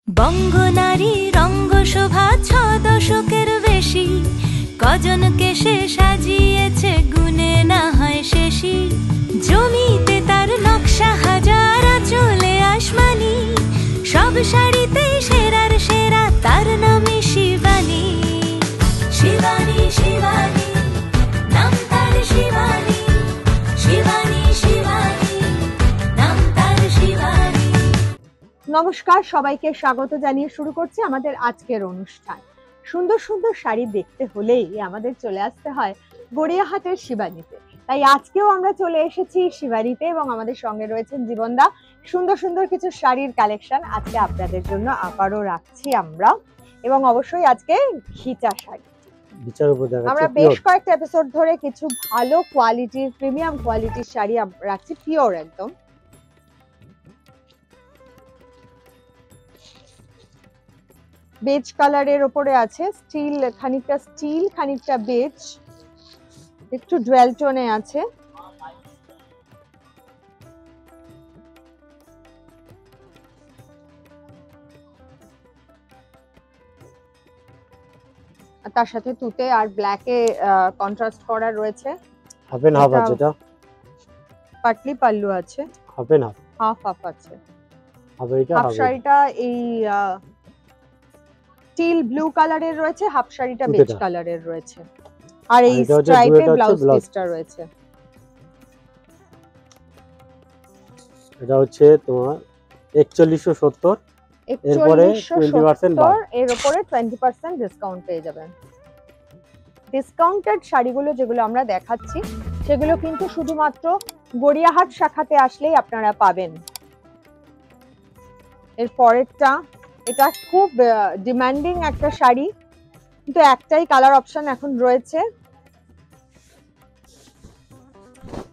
বঙ্গনারী রঙ্গশোভা ৬ দশকের বেশি, কজনকে সে সাজিয়েছে গুণে না হয় শেষই। জমিতে তার নকশা হাজার, চলে আসমানি, সব শাড়িতে সেরার সেরা, তার নামে শিবানী। শিবানী শিবানী নাম তার, শিবানী শিবানী শিবানী নাম তার, শিবানী। নমস্কার, সবাইকে স্বাগত জানিয়ে শুরু করছি আমাদের আজকের অনুষ্ঠান। সুন্দর সুন্দর শাড়ি দেখতে হলেই আমাদের চলে আসতে হয় গড়িয়াহাটের শিবানীতে। তাই আজকেও আমরা চলে এসেছি শিবানীতে এবং আমাদের সঙ্গে রয়েছেন জীবনদা। সুন্দর সুন্দর কিছু শাড়ির কালেকশন আজকে আপনাদের জন্য আবারও রাখছি আমরা, এবং অবশ্যই আজকে ঘিচা শাড়ি। আমরা বেশ কয়েকটা এপিসোড ধরে কিছু ভালো কোয়ালিটির, প্রিমিয়াম কোয়ালিটির শাড়ি রাখছি, পিওর একদম। বেজ কালারের ওপরে আছে, স্টিল, খানিকটা স্টিল খানিকটা বেজ, একটু ডুয়াল টোনে আছে। তার সাথে তুতে আর ব্ল্যাকে কন্ট্রাস্ট করা রয়েছে। হাফ এন্ড হাফ আছে, এটা পাটলি পাল্লু আছে, half and half, half half আছে। হাফ শাড়িটা এই স্টিল ব্লু কালারের রয়েছে, হাফ শাড়িটা বেজ কালারের রয়েছে, আর এই স্ট্রাইপে ব্লাউজ পিসটা রয়েছে। এটা হচ্ছে তোমার 4170, এরপরে 20% বাদ, এর উপরে 20% ডিসকাউন্ট পেয়ে যাবেন। ডিসকাউন্টেড শাড়িগুলো যেগুলো আমরা দেখাচ্ছি সেগুলো কিন্তু শুধুমাত্র গড়িয়াহাট শাখাতে আসলেই আপনারা পাবেন। এর পরেরটা, এটা খুব ডিমান্ডিং একটা শাড়ি, কিন্তু একটাই কালার অপশন এখন রয়েছে,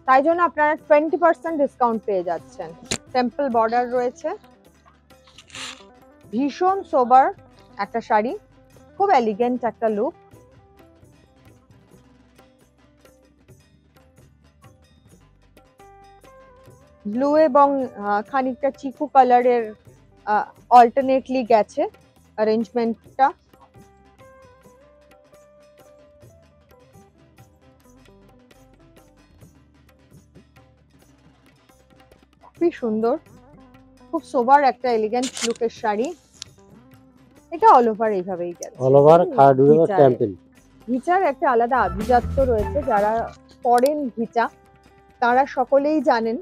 তাই জন্য আপনারা 20% ডিসকাউন্ট পেয়ে যাচ্ছেন। টেম্পল বর্ডার রয়েছে, ভীষণ সোবার একটা শাড়ি, খুব এলিগেন্ট একটা লুক। ব্লু এবং খানিকটা চিকু কালারের অল্টারনেটলি গেছে অ্যারেঞ্জমেন্টটা। খুবই সুন্দর, খুব সোবার একটা এলিগেন্ট লুকের শাড়ি। এটা অল ওভার এইভাবেই গেছে, অল ওভার খাড়ুয়া টেম্পল। ঘিচার একটা আলাদা আভিজাত্য রয়েছে, যারা পরেন ঘিচা তারা সকলেই জানেন।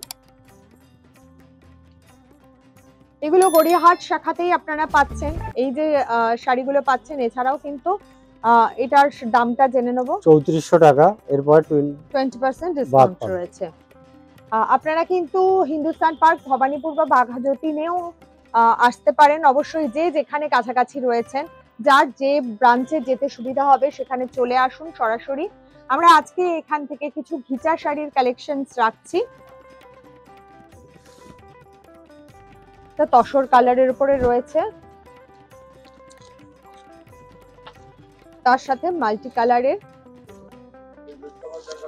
এগুলো গড়িয়াহাট শাখাতেই আপনারা পাচ্ছেন, এই যে শাড়িগুলো পাচ্ছেন। এছাড়াও কিন্তু এটার দামটা জেনে নেব, 3400 টাকা, এরপর 20% ডিসকাউন্ট রয়েছে। আপনারা কিন্তু হিন্দুস্তান পার্ক, ভবানীপুর বা বাঘাযতীনেও আসতে পারেন। অবশ্যই যে যেখানে কাছাকাছি রয়েছেন, যার যে ব্রাঞ্চে যেতে সুবিধা হবে সেখানে চলে আসুন সরাসরি। আমরা আজকে এখান থেকে কিছু ঘিচা শাড়ির কালেকশনস রাখছি। তসর কালারের উপরে রয়েছে, তার সাথে মাল্টি কালারের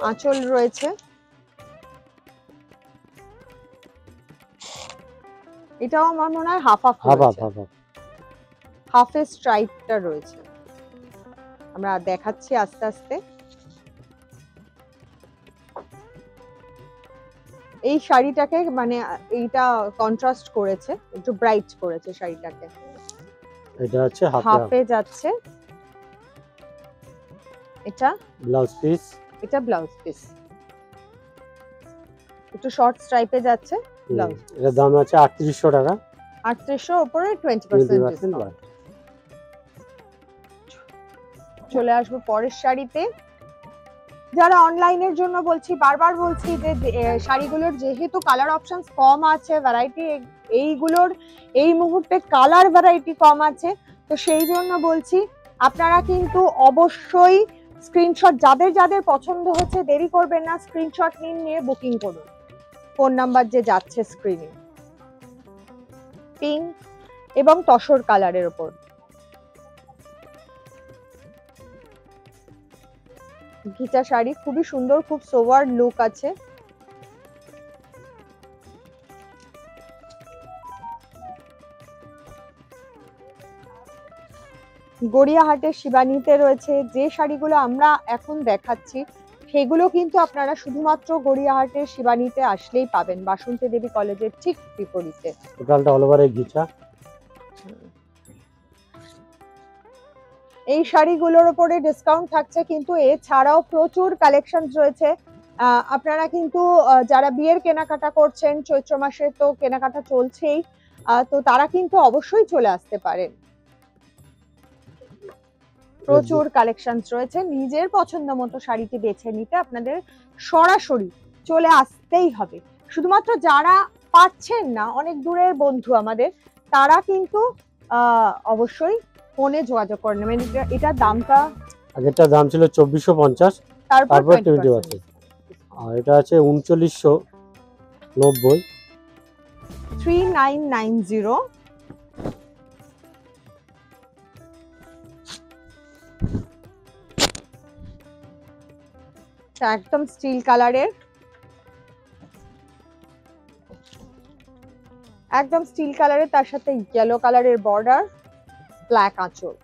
আঁচল রয়েছে। এটাও আমার মনে হয় হাফ হাফ, হাফে স্ট্রাইপটা রয়েছে। আমরা দেখাচ্ছি আস্তে আস্তে। এই শাড়িটাকে মানে এইটা কন্ট্রাস্ট করেছে, একটু ব্রাইট করেছে শাড়িটাকে। এটা হচ্ছে হাফে যাচ্ছে, এটা ব্লাউজ পিস, এটা ব্লাউজ পিস, একটু শর্ট স্ট্রাইপে যাচ্ছে ব্লাউজ। এর দাম আছে 3800 টাকা, 3800 উপরে 20% ডিসকাউন্ট। চলে আসবো পরের শাড়িতে। যারা অনলাইনের জন্য বলছি, বারবার বলছি যে শাড়িগুলোর যেহেতু কালার অপশনস কম আছে, ভ্যারাইটি এইগুলোর এই মুহূর্তে কালার ভ্যারাইটি কম আছে, তো সেই জন্য বলছি আপনারা কিন্তু অবশ্যই স্ক্রিনশট, যাদের যাদের পছন্দ হচ্ছে দেরি করবেন না, স্ক্রিনশট নিয়ে বুকিং করুন। ফোন নাম্বার যে যাচ্ছে স্ক্রিনে। পিঙ্ক এবং তসর কালারের উপর ঘিচা শাড়ি, খুবই সুন্দর, খুব সোবার লুক আছে। গড়িয়াহাটের শিবানীতে রয়েছে যে শাড়িগুলো আমরা এখন দেখাচ্ছি, সেগুলো কিন্তু আপনারা শুধুমাত্র গড়িয়াহাটের শিবানীতে আসলেই পাবেন, বাসন্তী দেবী কলেজের ঠিক বিপরীতে। টোটালটা অল ওভারে ঘিচা। এই শাড়িগুলোর উপরে ডিসকাউন্ট থাকছে, কিন্তু এছাড়াও প্রচুর কালেকশন রয়েছে। আপনারা কিন্তু যারা বিয়ের কেনাকাটা করছেন, চৈত্র মাসে তো কেনাকাটা চলছেই, তো তারা কিন্তু অবশ্যই চলে আসতে পারেন। প্রচুর কালেকশন রয়েছে, নিজের পছন্দ মতো শাড়িটি বেছে নিতে আপনাদের সরাসরি চলে আসতেই হবে। শুধুমাত্র যারা পাচ্ছেন না, অনেক দূরের বন্ধু আমাদের, তারা কিন্তু অবশ্যই ফোনে যোগাযোগ করে নেবেন। এটার দামটা, আগেরটার দাম ছিল 2450, তারপর 20%। আর এটা আছে 3990, 3990। একদম স্টিল কালারের, একদম স্টিল কালারের, তার সাথে ইয়েলো কালারের বর্ডার, ব্ল্যাক আঁচল,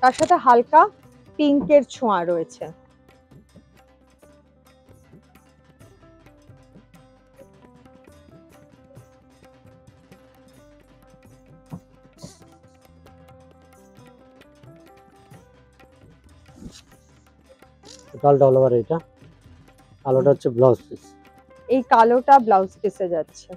তার সাথে হালকা পিঙ্কের ছোঁয়া রয়েছে। টোটালটা অল ওভার এটা। কালোটা হচ্ছে ব্লাউজ পিস। এই কালোটা ব্লাউজ পিসে যাচ্ছে।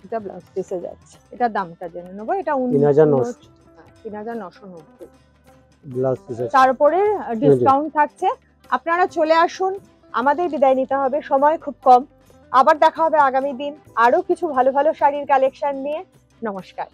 এটা ব্লাউজ পিসে যাচ্ছে। এটার দামটা জেনে নেবো। এটা 3990 ব্লাউজ পিস। তারপরে ডিসকাউন্ট থাকছে। আপনারা চলে আসুন, আমাদের বিদায় নিতে হবে, সময় খুব কম। আবার দেখা হবে আগামী দিন আরো কিছু ভালো ভালো শাড়ির কালেকশন নিয়ে। নমস্কার।